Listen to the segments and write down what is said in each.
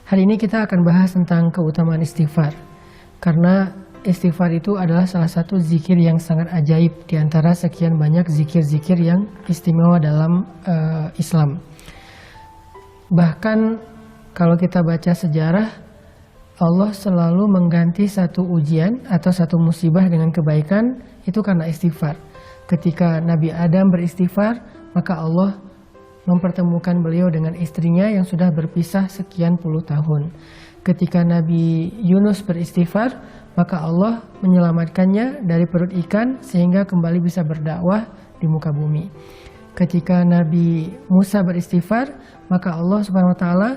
Hari ini kita akan bahas tentang keutamaan istighfar. Karena istighfar itu adalah salah satu zikir yang sangat ajaib di antara sekian banyak zikir-zikir yang istimewa dalam Islam. Bahkan kalau kita baca sejarah, Allah selalu mengganti satu ujian atau satu musibah dengan kebaikan itu karena istighfar. Ketika Nabi Adam beristighfar, maka Allah mempertemukan beliau dengan istrinya yang sudah berpisah sekian puluh tahun. Ketika Nabi Yunus beristighfar, maka Allah menyelamatkannya dari perut ikan sehingga kembali bisa berdakwah di muka bumi. Ketika Nabi Musa beristighfar, maka Allah Subhanahu wa taala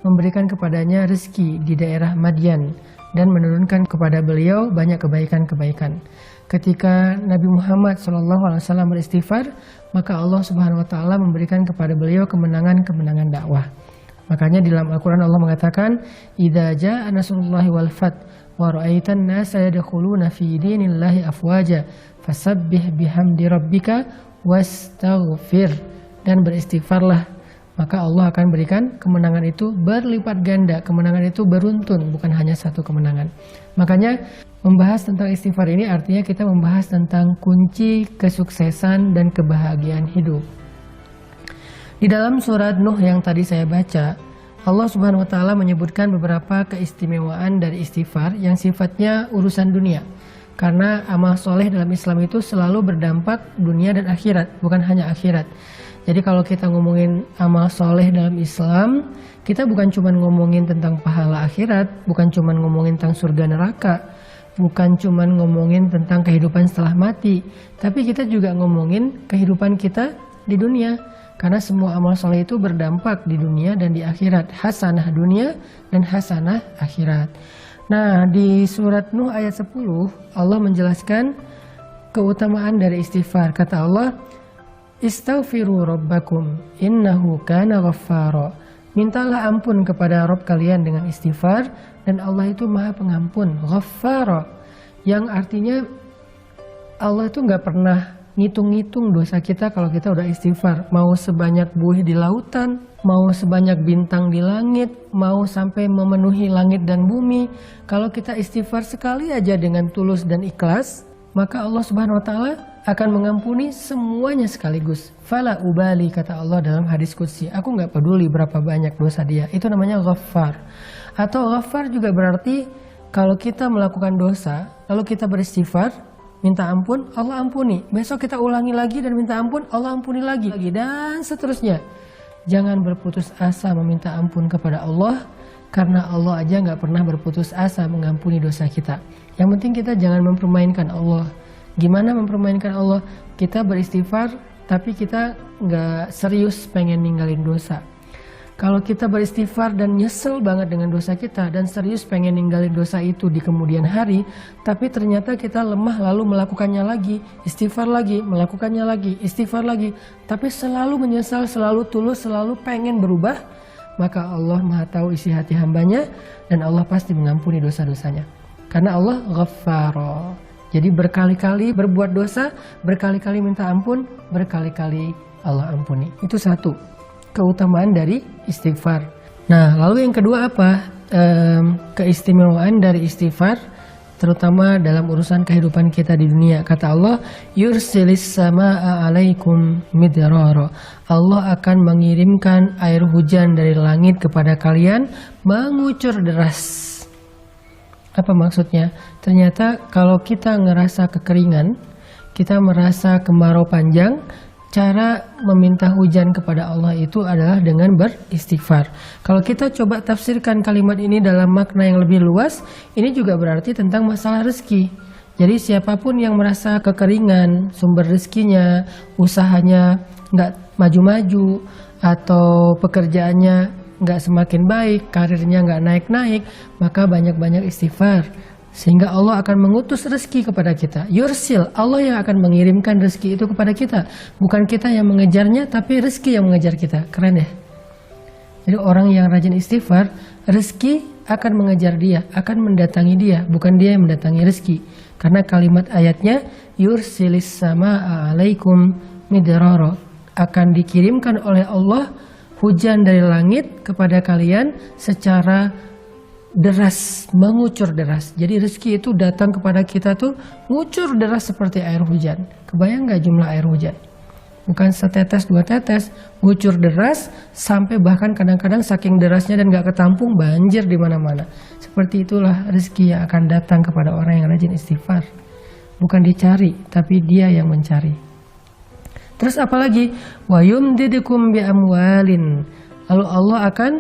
memberikan kepadanya rezeki di daerah Madian dan menurunkan kepada beliau banyak kebaikan-kebaikan. Ketika Nabi Muhammad SAW beristighfar, maka Allah Subhanahu wa taala memberikan kepada beliau kemenangan-kemenangan dakwah. Makanya di dalam Al-Qur'an Allah mengatakan, "Idza jaa nasrullahi wal fath wa ra'aitan nasa yadkhuluna fi dinillahi afwaja fasabbih bihamdi rabbika wastaghfir." Dan beristighfarlah, maka Allah akan berikan kemenangan itu berlipat ganda. Kemenangan itu beruntun, bukan hanya satu kemenangan. Makanya membahas tentang istighfar ini artinya kita membahas tentang kunci kesuksesan dan kebahagiaan hidup. Di dalam surat Nuh yang tadi saya baca, Allah Subhanahu wa taala menyebutkan beberapa keistimewaan dari istighfar yang sifatnya urusan dunia. Karena amal soleh dalam Islam itu selalu berdampak dunia dan akhirat, bukan hanya akhirat. Jadi kalau kita ngomongin amal soleh dalam Islam, kita bukan cuma ngomongin tentang pahala akhirat, bukan cuma ngomongin tentang surga neraka, bukan cuma ngomongin tentang kehidupan setelah mati, tapi kita juga ngomongin kehidupan kita di dunia. Karena semua amal soleh itu berdampak di dunia dan di akhirat, hasanah dunia dan hasanah akhirat. Nah, di surat Nuh ayat 10, Allah menjelaskan keutamaan dari istighfar. Kata Allah, "Istaghfiru rabbakum innahu kana ghaffara." Mintalah ampun kepada Rabb kalian dengan istighfar, dan Allah itu Maha Pengampun, Ghaffara, yang artinya Allah itu nggak pernah ngitung-ngitung dosa kita kalau kita udah istighfar. Mau sebanyak buih di lautan, mau sebanyak bintang di langit, mau sampai memenuhi langit dan bumi, kalau kita istighfar sekali aja dengan tulus dan ikhlas, maka Allah Subhanahu wa taala akan mengampuni semuanya sekaligus. Fala ubali, kata Allah dalam hadis qudsi, aku nggak peduli berapa banyak dosa dia. Itu namanya ghaffar. Atau ghaffar juga berarti kalau kita melakukan dosa lalu kita beristighfar, minta ampun, Allah ampuni. Besok kita ulangi lagi dan minta ampun, Allah ampuni lagi, dan seterusnya. Jangan berputus asa meminta ampun kepada Allah, karena Allah aja nggak pernah berputus asa mengampuni dosa kita. Yang penting kita jangan mempermainkan Allah. Gimana mempermainkan Allah? Kita beristighfar, tapi kita nggak serius pengen ninggalin dosa. Kalau kita beristighfar dan nyesel banget dengan dosa kita dan serius pengen ninggalin dosa itu di kemudian hari, tapi ternyata kita lemah lalu melakukannya lagi, istighfar lagi, melakukannya lagi, istighfar lagi, tapi selalu menyesal, selalu tulus, selalu pengen berubah, maka Allah Maha tahu isi hati hambanya dan Allah pasti mengampuni dosa-dosanya. Karena Allah Ghaffara. Jadi berkali-kali berbuat dosa, berkali-kali minta ampun, berkali-kali Allah ampuni. Itu satu keutamaan dari istighfar. Nah, lalu yang kedua apa? Keistimewaan dari istighfar, terutama dalam urusan kehidupan kita di dunia. Kata Allah, yursilis samaa'a 'alaikum midrara. Allah akan mengirimkan air hujan dari langit kepada kalian mengucur deras. Apa maksudnya? Ternyata kalau kita ngerasa kekeringan, kita merasa kemarau panjang, cara meminta hujan kepada Allah itu adalah dengan beristighfar. Kalau kita coba tafsirkan kalimat ini dalam makna yang lebih luas, ini juga berarti tentang masalah rezeki. Jadi siapapun yang merasa kekeringan, sumber rezekinya, usahanya nggak maju-maju, atau pekerjaannya nggak semakin baik, karirnya nggak naik-naik, maka banyak-banyak istighfar. Sehingga Allah akan mengutus rezeki kepada kita. Yursil, Allah yang akan mengirimkan rezeki itu kepada kita. Bukan kita yang mengejarnya, tapi rezeki yang mengejar kita. Keren ya? Jadi orang yang rajin istighfar, rezeki akan mengejar dia, akan mendatangi dia, bukan dia yang mendatangi rezeki. Karena kalimat ayatnya, yursilis samaa'a 'alaikum midrara, akan dikirimkan oleh Allah hujan dari langit kepada kalian secara deras, mengucur deras. Jadi rezeki itu datang kepada kita tuh ngucur deras seperti air hujan. Kebayang gak jumlah air hujan? Bukan setetes dua tetes, ngucur deras sampai bahkan kadang-kadang saking derasnya dan gak ketampung banjir di mana-mana. Seperti itulah rezeki yang akan datang kepada orang yang rajin istighfar. Bukan dicari, tapi dia yang mencari. Terus apalagi? Wa yumdidukum bi amwalin. Lalu Allah akan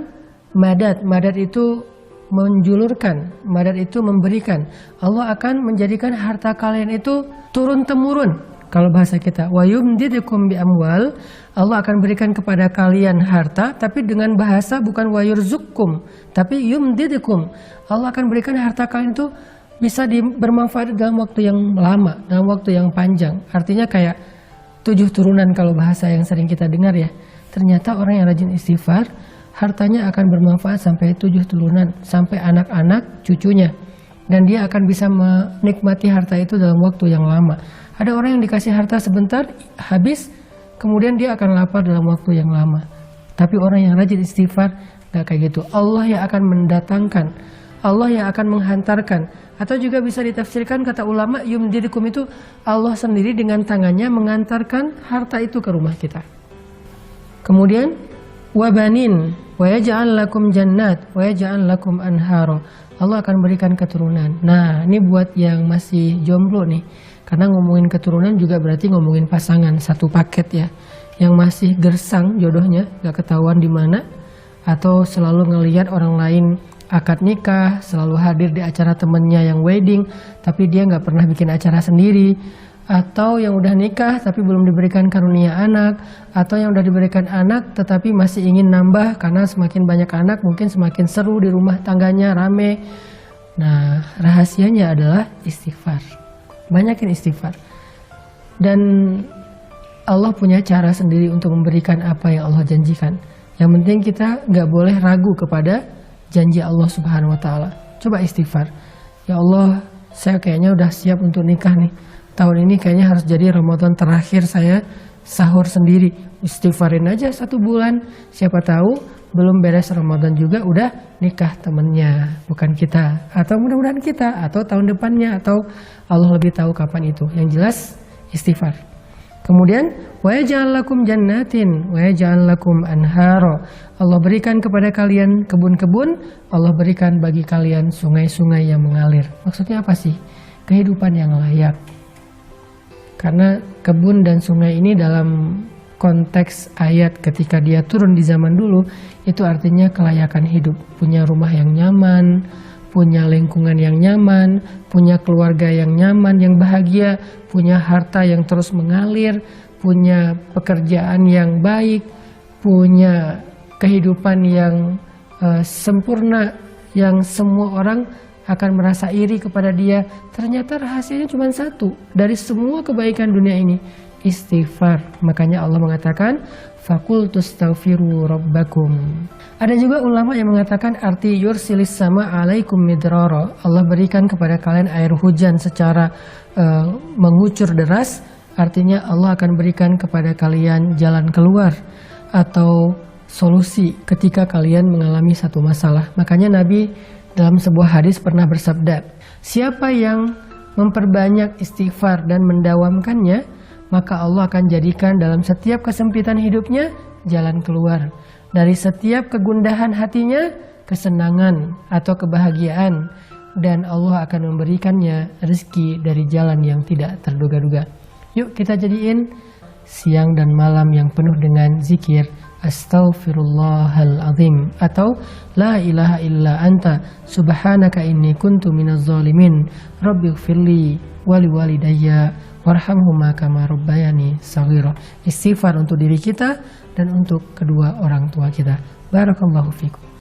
madad itu menjulurkan, madad itu memberikan. Allah akan menjadikan harta kalian itu turun temurun. Kalau bahasa kita, wa yumdidukum bi amwal, Allah akan berikan kepada kalian harta, tapi dengan bahasa bukan wa yurzukum, tapi yumdidukum. Allah akan berikan harta kalian itu bisa bermanfaat dalam waktu yang lama, dalam waktu yang panjang. Artinya kayak 7 turunan kalau bahasa yang sering kita dengar ya. Ternyata orang yang rajin istighfar, hartanya akan bermanfaat sampai 7 turunan, sampai anak-anak cucunya. Dan dia akan bisa menikmati harta itu dalam waktu yang lama. Ada orang yang dikasih harta sebentar, habis, kemudian dia akan lapar dalam waktu yang lama. Tapi orang yang rajin istighfar, gak kayak gitu. Allah yang akan mendatangkan, Allah yang akan menghantarkan. Atau juga bisa ditafsirkan kata ulama, yumdidukum itu Allah sendiri dengan tangannya mengantarkan harta itu ke rumah kita. Kemudian, wabanin, wa yaj'al lakum jannat, wa yaj'al lakum anharo. Allah akan berikan keturunan. Nah, ini buat yang masih jomblo nih. Karena ngomongin keturunan juga berarti ngomongin pasangan, satu paket ya. Yang masih gersang jodohnya, gak ketahuan di mana, atau selalu ngelihat orang lain akad nikah, selalu hadir di acara temennya yang wedding, tapi dia gak pernah bikin acara sendiri. Atau yang udah nikah tapi belum diberikan karunia anak, atau yang udah diberikan anak tetapi masih ingin nambah karena semakin banyak anak mungkin semakin seru di rumah tangganya, rame. Nah, rahasianya adalah istighfar. Banyakin istighfar. Dan Allah punya cara sendiri untuk memberikan apa yang Allah janjikan. Yang penting kita gak boleh ragu kepada janji Allah Subhanahu wa Ta'ala. Coba istighfar. Ya Allah, saya kayaknya udah siap untuk nikah nih. Tahun ini kayaknya harus jadi Ramadan terakhir saya sahur sendiri. Istighfarin aja 1 bulan. Siapa tahu belum beres Ramadan juga udah nikah temennya, bukan kita. Atau mudah-mudahan kita, atau tahun depannya, atau Allah lebih tahu kapan itu. Yang jelas istighfar. Kemudian wa yaj'al lakum jannatin wa yaj'al lakum anharo. Allah berikan kepada kalian kebun-kebun, Allah berikan bagi kalian sungai-sungai yang mengalir. Maksudnya apa sih? Kehidupan yang layak. Karena kebun dan sungai ini dalam konteks ayat ketika dia turun di zaman dulu, itu artinya kelayakan hidup. Punya rumah yang nyaman, punya lingkungan yang nyaman, punya keluarga yang nyaman, yang bahagia, punya harta yang terus mengalir, punya pekerjaan yang baik, punya kehidupan yang sempurna, yang semua orang akan merasa iri kepada dia. Ternyata rahasianya cuma satu dari semua kebaikan dunia ini, istighfar. Makanya Allah mengatakan faqultu astaghfiru rabbakum. Ada juga ulama yang mengatakan arti yursilis sama alaikum midrara. Allah berikan kepada kalian air hujan secara mengucur deras. Artinya Allah akan berikan kepada kalian jalan keluar atau solusi ketika kalian mengalami satu masalah. Makanya Nabi dalam sebuah hadis pernah bersabda, siapa yang memperbanyak istighfar dan mendawamkannya, maka Allah akan jadikan dalam setiap kesempitan hidupnya jalan keluar. Dari setiap kegundahan hatinya, kesenangan atau kebahagiaan. Dan Allah akan memberikannya rezeki dari jalan yang tidak terduga-duga. Yuk kita jadiin siang dan malam yang penuh dengan zikir Astaghfirullahaladzim atau La ilaha illa anta subhanaka inni kuntu minaz zalimin rabbighfirli wali walidayya warhamhuma kama rabbayani shaghira. Istighfar untuk diri kita dan untuk kedua orang tua kita. Barakallahu fikum.